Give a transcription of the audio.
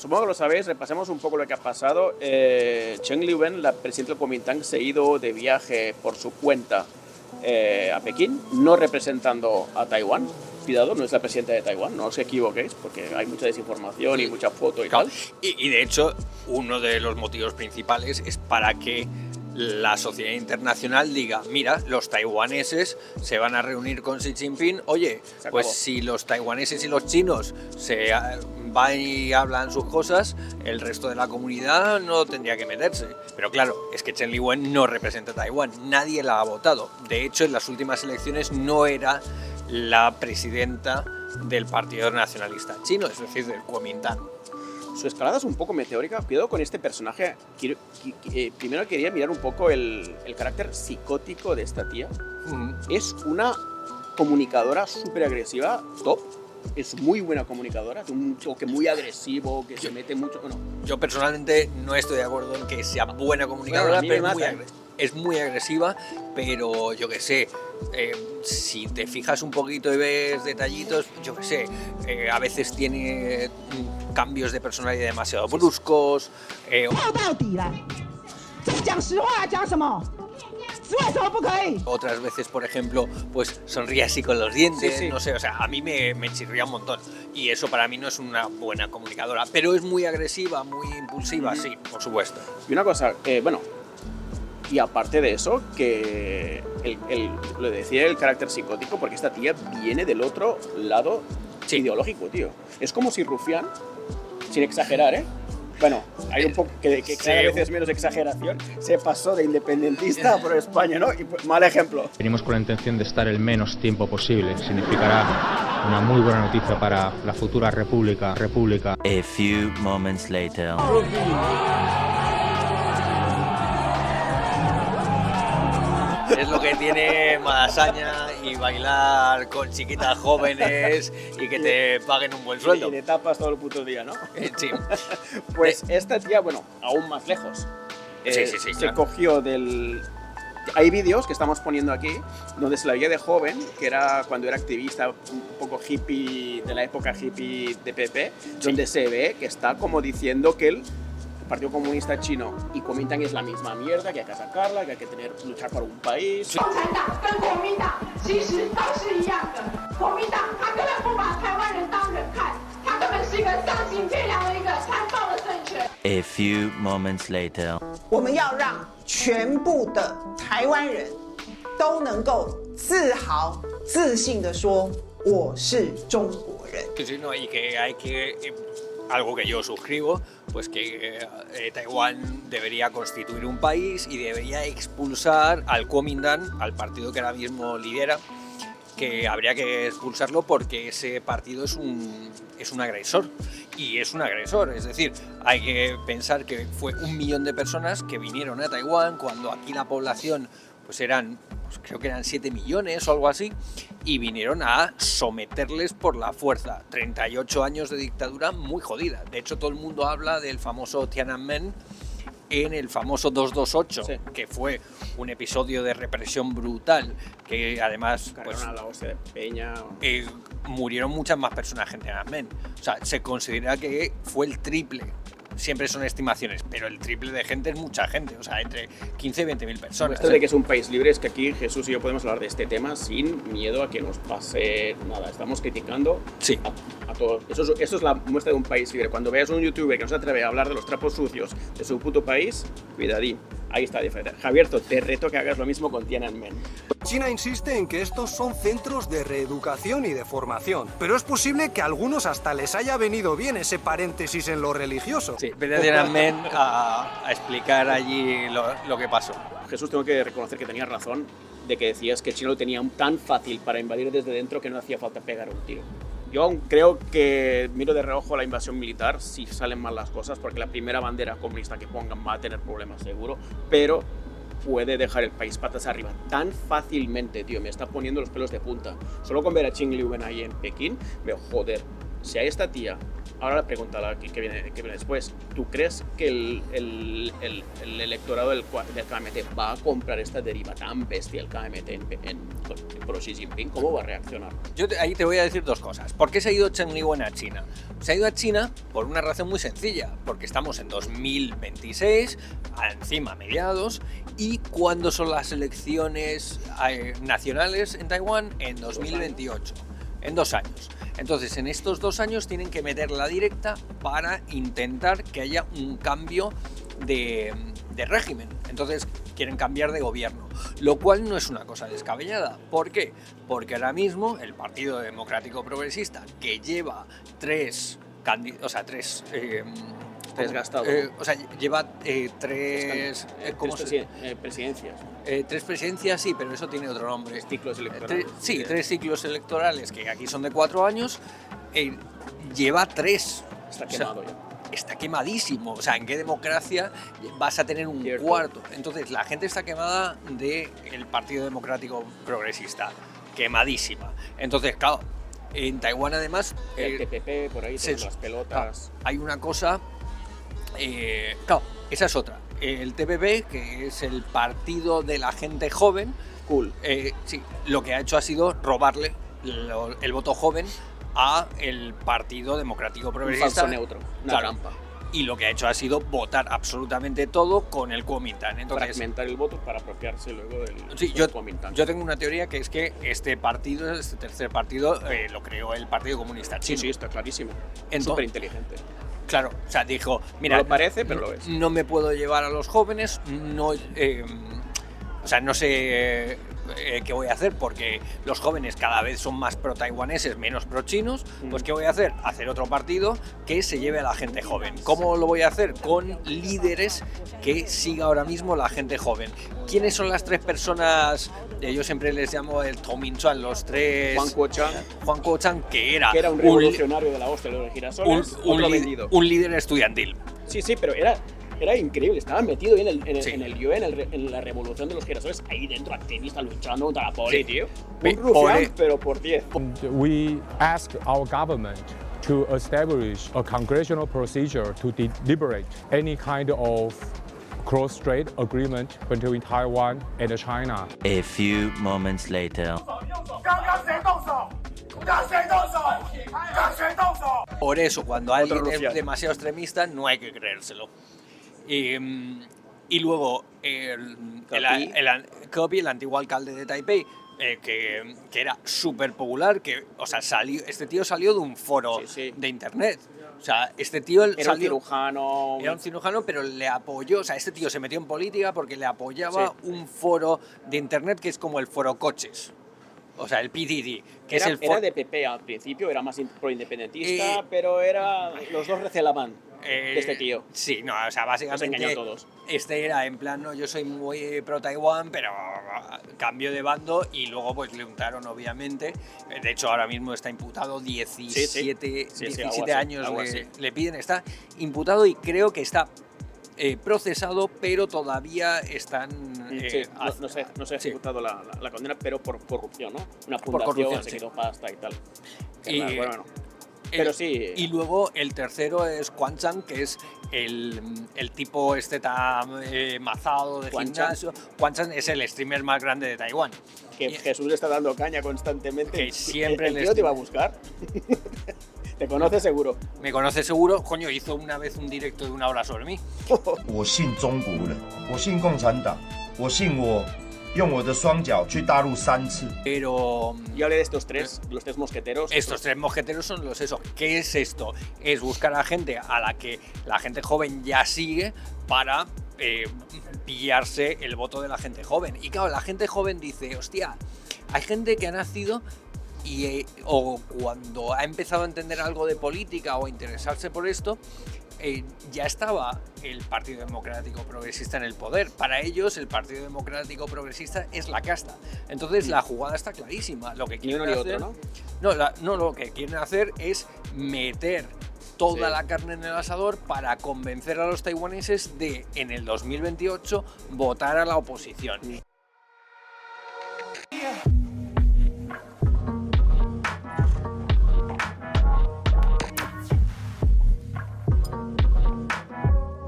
supongo que lo sabéis, repasemos un poco lo que ha pasado. Chen Liuwen, la presidenta del Kuomintang, se ha ido de viaje por su cuenta a Pekín, no representando a Taiwán. Cuidado, no es la presidenta de Taiwán, no os equivoquéis, porque hay mucha desinformación y mucha foto y claro, tal. Y de hecho, uno de los motivos principales es para que la sociedad internacional diga, mira, los taiwaneses se van a reunir con Xi Jinping, oye, pues si los taiwaneses y los chinos se van y hablan sus cosas, el resto de la comunidad no tendría que meterse. Pero claro, es que Chen Liuwen no representa a Taiwán, nadie la ha votado. De hecho, en las últimas elecciones no era la presidenta del Partido Nacionalista Chino, es decir, del Kuomintang. Su escalada es un poco meteórica. Cuidado con este personaje. Primero quería mirar un poco el carácter psicótico de esta tía. Es una comunicadora súper agresiva, top. Es muy buena comunicadora, tiene un toque muy agresivo, que se mete mucho... Bueno, yo personalmente no estoy de acuerdo en que sea buena comunicadora, pero es muy agresiva, pero yo qué sé, si te fijas un poquito y ves detallitos, yo qué sé, a veces tiene cambios de personalidad demasiado bruscos. Otras veces, por ejemplo, pues sonríe así con los dientes, no sé, o sea, a mí me chirría un montón. Y eso para mí no es una buena comunicadora, pero es muy agresiva, muy impulsiva, sí, por supuesto. Y una cosa, y aparte de eso, que lo decía el carácter psicótico, porque esta tía viene del otro lado ideológico, tío. Es como si Rufián, sin exagerar, bueno, hay un poco que cada vez es menos exageración, se pasó de independentista por España, ¿no? Y mal ejemplo. Venimos con la intención de estar el menos tiempo posible. Significará una muy buena noticia para la futura república. A few moments later. Es lo que tiene Malasaña y bailar con chiquitas jóvenes y que te paguen un buen sueldo. Y te tapas todo el puto día, ¿no? Sí. Pues esta tía, bueno, aún más lejos. Sí, se cogió del... Hay vídeos que estamos poniendo aquí donde se la veía de joven, que era cuando era activista, un poco hippie, de la época hippie de PP, donde se ve que está como diciendo que el Partido Comunista Chino y Kuomintang es la misma mierda, que hay que atacarla, que hay que luchar por un país. A few moments later. 我们要让全部的台湾人都能够自豪、自信地说我是中国人。 Sí, no, y que hay que algo que yo suscribo, pues que Taiwán debería constituir un país y debería expulsar al Kuomintang, al partido que ahora mismo lidera, que habría que expulsarlo porque ese partido es un agresor. Y es un agresor, es decir, hay que pensar que fue 1 millón de personas que vinieron a Taiwán cuando aquí la población pues creo que eran 7 millones o algo así, y vinieron a someterles por la fuerza. 38 años de dictadura muy jodida. De hecho, todo el mundo habla del famoso Tiananmen en el famoso 228, que fue un episodio de represión brutal, que además pues, a la hostia de Peña. Murieron muchas más personas en Tiananmen. O sea, se considera que fue el triple. Siempre son estimaciones, pero el triple de gente es mucha gente, o sea, entre 15 y 20.000 personas. Esto de que es un país libre es que aquí Jesús y yo podemos hablar de este tema sin miedo a que nos pase nada. Estamos criticando a todos. Eso es la muestra de un país libre. Cuando veas un youtuber que no se atreve a hablar de los trapos sucios de su puto país, cuidadín. Ahí está diferente. Javier, te reto que hagas lo mismo con Tiananmen. China insiste en que estos son centros de reeducación y de formación, pero es posible que a algunos hasta les haya venido bien ese paréntesis en lo religioso. Sí, vete a Tiananmen a explicar allí lo que pasó. Jesús, tengo que reconocer que tenías razón de que decías que China lo tenía tan fácil para invadir desde dentro que no hacía falta pegar un tiro. Yo aún creo que miro de reojo la invasión militar si salen mal las cosas, porque la primera bandera comunista que pongan va a tener problemas seguro, pero puede dejar el país patas arriba tan fácilmente, tío, me está poniendo los pelos de punta. Solo con ver a Chen Liuwen ahí en Pekín, veo, joder, si a esta tía ahora la pregunta que viene después. ¿Tú crees que el electorado del KMT va a comprar esta deriva tan bestia el KMT por Xi Jinping? ¿Cómo va a reaccionar? Ahí te voy a decir dos cosas. ¿Por qué se ha ido Chen Liwen a China? Se ha ido a China por una razón muy sencilla, porque estamos en 2026, encima mediados, y ¿cuándo son las elecciones nacionales en Taiwán? En 2028. En 2 años. Entonces, en estos 2 años tienen que meter la directa para intentar que haya un cambio de régimen. Entonces, quieren cambiar de gobierno, lo cual no es una cosa descabellada. ¿Por qué? Porque ahora mismo el Partido Democrático Progresista, que lleva tres Desgastado. Lleva tres presidencias. 3 presidencias, sí, pero eso tiene otro nombre. Ciclos electorales. 3 ciclos electorales, que aquí son de 4 años. Lleva 3. Está quemado ya. Está quemadísimo. O sea, ¿en qué democracia vas a tener un Cierto. cuarto? Entonces, la gente está quemada del Partido Democrático Progresista. Quemadísima. Entonces, claro, en Taiwán además... El TPP, por ahí, se- las pelotas. hay una cosa... claro, esa es otra. El TPP, que es el partido de la gente joven, Cool. sí, lo que ha hecho ha sido robarle el voto joven a el Partido Democrático Un Progresista. falso neutro. Una Claro. trampa. Y lo que ha hecho ha sido votar absolutamente todo con el Kuomintang. Entonces, Fragmentar el voto para apropiarse luego del sí, Kuomintang. yo tengo una teoría que es que este tercer partido, lo creó el Partido Comunista Sí, Chino. sí, está clarísimo. Entonces- Súper inteligente. Claro, o sea, dijo, mira, No lo parece, pero lo es. No me puedo llevar a los jóvenes, no sé qué voy a hacer, porque los jóvenes cada vez son más pro-taiwaneses, menos pro-chinos. Pues ¿qué voy a hacer? Hacer otro partido que se lleve a la gente joven. ¿Cómo lo voy a hacer? Con líderes que siga ahora mismo la gente joven. ¿Quiénes son las 3 personas? Yo siempre les llamo el Tominchuan, los 3... Juan Kuo-chang, Juan Kuo-chang, que era un revolucionario de la hostia de los girasoles, otro vendido. un líder estudiantil. Sí, pero era increíble, estaba metido en el Sí. en la revolución de los girasoles, ahí dentro, activista, luchando contra la poli, Sí. tío. Pe- Un rufián, pobre- pero por 10. We ask our government to establish a congressional procedure to deliberate any kind of cross-strait agreement between Taiwan and China. A few moments later. Por eso, cuando alguien rufián. es demasiado extremista, no hay que creérselo. Y luego, Kopi, el antiguo alcalde de Taipei, que era súper popular, este tío salió de un foro Sí, sí. de internet. O sea, este tío Era un salió... cirujano. Era un cirujano, pero le apoyó, o sea, este tío se metió en política porque le apoyaba un foro de internet que es como el foro coches. O sea, el PDD, que es el Era de PP al principio, era más pro-independentista, pero los dos recelaban de este tío. Sí, no, o sea, básicamente Los engañó a todos. este era en plan, no, yo soy muy pro Taiwán, pero cambio de bando, y luego pues le untaron, obviamente. De hecho, ahora mismo está imputado, 17 algo así, años algo así. le piden, está imputado y creo que está procesado, pero todavía están... No se ha sí. ejecutado la condena, pero por corrupción, ¿no? Una Por fundación, corrupción, se sí. quitó pasta y tal. Y- Bueno, pero sí. Y luego el tercero es Quan Chang, que es el tipo este tan mazado de Quan gimnasio. Quan Chang es el streamer más grande de Taiwán. Que Y- Jesús le está dando caña constantemente. Que siempre el le tío te está- va a buscar. Te conoce seguro. Me conoce seguro, coño, hizo una vez un directo de 1 hora sobre mí. 我信中国人，我信共产党，我信我用我的双脚去大陆3次。 Pero Yo hablé de estos tres, los 3 mosqueteros. estos 3 mosqueteros son los eso. ¿Qué es esto? Es buscar a gente a la que la gente joven ya sigue para pillarse el voto de la gente joven. Y claro, la gente joven dice, hostia, hay gente que ha nacido o cuando ha empezado a entender algo de política o a interesarse por esto, ya estaba el Partido Democrático Progresista en el poder. Para ellos, el Partido Democrático Progresista es la casta. Entonces, la jugada está clarísima. Lo que Ni uno quieren ni hacer, otro, ¿no? No, lo que quieren hacer es meter toda Sí. la carne en el asador para convencer a los taiwaneses de, en el 2028, votar a la oposición.